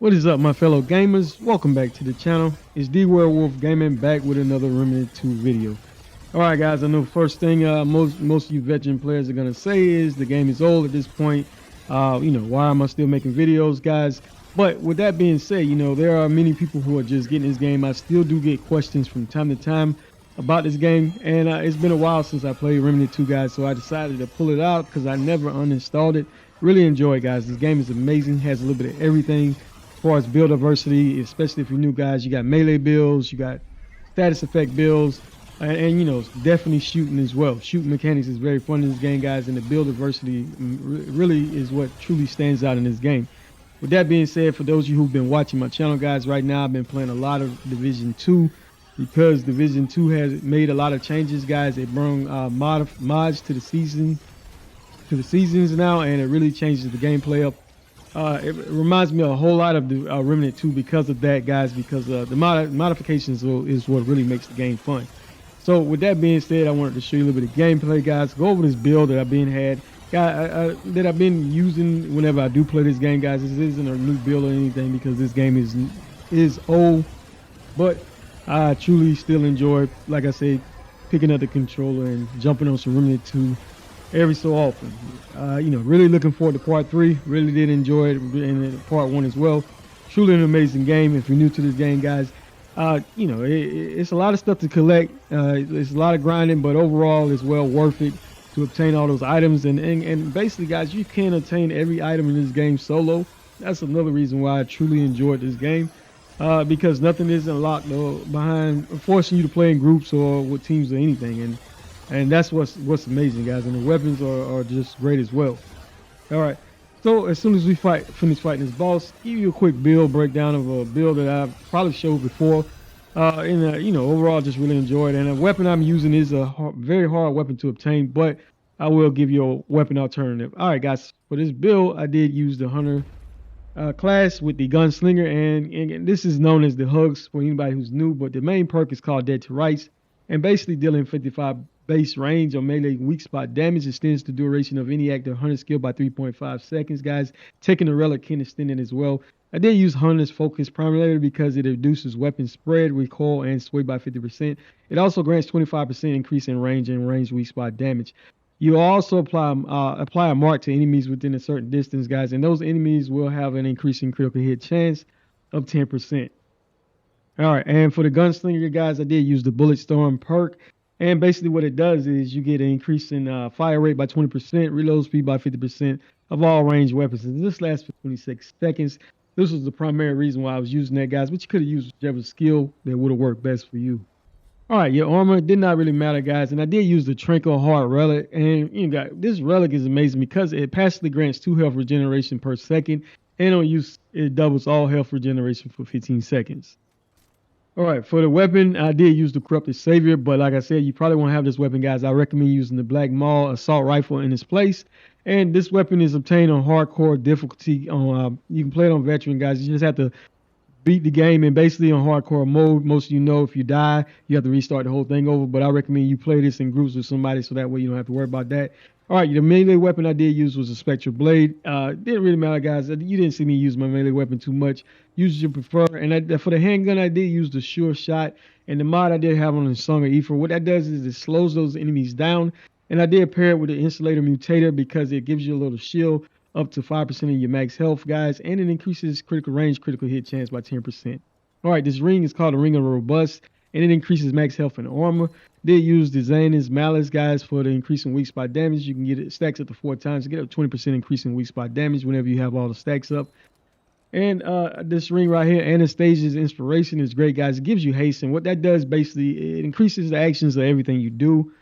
What is up, my fellow gamers? Welcome back to the channel. It's D Werewolf Gaming back with another Remnant 2 video. Alright guys, I know first thing most of you veteran players are gonna say is the game is old at this point. You know, why am I still making videos, guys? But with that being said, you know, there are many people who are just getting this game. I still do get questions from time to time about this game, and it's been a while since I played Remnant 2, guys, so I decided to pull it out because I never uninstalled it. Really enjoy it, guys. This game is amazing, has a little bit of everything. As far as build diversity, especially if you're new, guys, you got melee builds, you got status effect builds, and you know, definitely shooting as well. Shooting mechanics is very fun in this game, guys, and the build diversity really is what truly stands out in this game. With that being said, for those of you who've been watching my channel, guys, right now I've been playing a lot of Division 2 because Division 2 has made a lot of changes, guys. They bring mods to the seasons now, and it really changes the gameplay up. It reminds me a whole lot of the Remnant 2 because of that, guys, because the modifications is what really makes the game fun. So with that being said, I wanted to show you a little bit of gameplay, guys. Go over this build that I've been using whenever I do play this game, guys. This isn't a new build or anything because this game is old, but I truly still enjoy, like I say, picking up the controller and jumping on some Remnant 2 every so often. You know, really looking forward to part 3. Really did enjoy it in part 1 as well. Truly an amazing game. If you're new to this game, guys, you know, it's a lot of stuff to collect. It's a lot of grinding, but overall it's well worth it to obtain all those items. And basically, guys, you can obtain every item in this game solo. That's another reason why I truly enjoyed this game, because nothing is unlocked behind forcing you to play in groups or with teams or anything. And that's what's amazing, guys. And the weapons are just great as well. All right. So as soon as we finish fighting this boss, give you a quick build breakdown of a build that I've probably showed before. You know, overall, just really enjoyed it. And a weapon I'm using is a very hard weapon to obtain, but I will give you a weapon alternative. All right, guys. For this build, I did use the Hunter class with the Gunslinger, and this is known as the Hugs for anybody who's new. But the main perk is called Dead to Rights, and basically dealing 55 base range or melee weak spot damage, extends the duration of any active hunter skill by 3.5 seconds, guys. Taking the relic can extend it as well. I did use Hunter's focus primarily because it reduces weapon spread, recoil, and sway by 50%. It also grants 25% increase in range and range weak spot damage. You also apply a mark to enemies within a certain distance, guys, and those enemies will have an increasing critical hit chance of 10%. All right, and for the Gunslinger, guys, I did use the Bullet Storm perk. And basically what it does is you get an increase in fire rate by 20%, reload speed by 50% of all ranged weapons. And this lasts for 26 seconds. This was the primary reason why I was using that, guys, but you could have used whichever skill that would have worked best for you. All right, your armor did not really matter, guys. And I did use the Tranquil Heart Relic. And you know, this relic is amazing because it passively grants 2 health regeneration per second. And on use, it doubles all health regeneration for 15 seconds. All right, for the weapon, I did use the Corrupted Savior, but like I said, you probably won't have this weapon, guys. I recommend using the Black Maul Assault Rifle in its place. And this weapon is obtained on hardcore difficulty. You can play it on veteran, guys. You just have to beat the game, and basically on hardcore mode, most of you know if you die, you have to restart the whole thing over. But I recommend you play this in groups with somebody so that way you don't have to worry about that. All right, the melee weapon I did use was a Spectral Blade. Didn't really matter, guys. You didn't see me use my melee weapon too much. Use as you prefer. And for the handgun, I did use the Sure Shot. And the mod I did have on the Song of Ether. What that does is it slows those enemies down. And I did pair it with the Insulator Mutator because it gives you a little shield up to 5% of your max health, guys. And it increases critical range, critical hit chance by 10%. All right, this ring is called the Ring of Robust. And it increases max health and armor. Did use the Zanus Malice, guys, for the increase in weak spot damage. You can get it stacks up to 4 times to get a 20% increase in weak spot damage whenever you have all the stacks up. And this ring right here, Anastasia's Inspiration, is great, guys. It gives you haste, and what that does basically, it increases the actions of everything you do.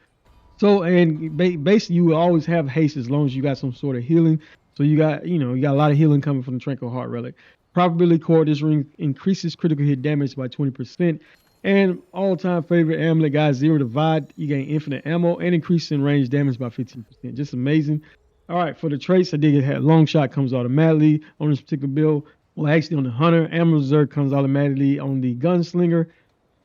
So, and basically, you will always have haste as long as you got some sort of healing. So you got a lot of healing coming from the Tranquil Heart Relic. Probability Core, this ring increases critical hit damage by 20%. And all-time favorite amulet, guys, Zero Divide. You gain infinite ammo and increase in range damage by 15%. Just amazing. All right, for the traits, I did have Long Shot comes automatically on this particular build. Well, actually on the Hunter. Ammo Reserve comes automatically on the Gunslinger.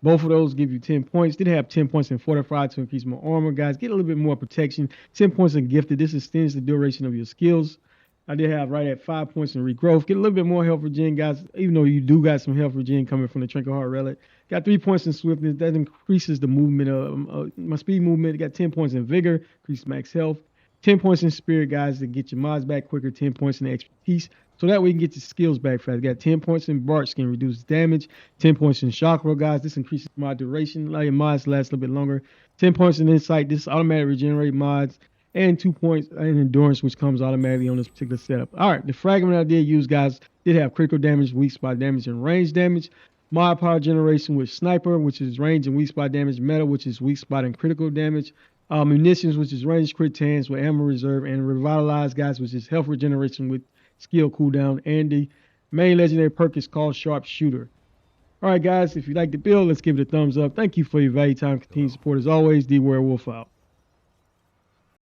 Both of those give you 10 points. Did have 10 points in Fortified to increase more armor, guys. Get a little bit more protection. 10 points in Gifted. This extends the duration of your skills. I did have right at 5 points in Regrowth. Get a little bit more health regen, guys, even though you do got some health regen coming from the Tranquil Heart Relic. Got 3 points in Swiftness. That increases the movement of my speed movement. Got 10 points in Vigor, increase max health. 10 points in Spirit, guys, to get your mods back quicker. 10 points in Expertise. So that way you can get your skills back fast. Got 10 points in Bark Skin, reduce damage. 10 points in Chakra, guys. This increases mod duration. Allow your mods to last a little bit longer. 10 points in Insight. This automatic regenerate mods. And 2 points in Endurance, which comes automatically on this particular setup. All right, the fragment I did use, guys, did have critical damage, weak spot damage, and range damage. Mod power generation with Sniper, which is range and weak spot damage. Metal, which is weak spot and critical damage. Munitions, which is range crit tans with ammo reserve. And Revitalize, guys, which is health regeneration with skill cooldown. And the main legendary perk is called Sharpshooter. All right, guys, if you like the build, let's give it a thumbs up. Thank you for your value time, continued support as always. D Werewolf out.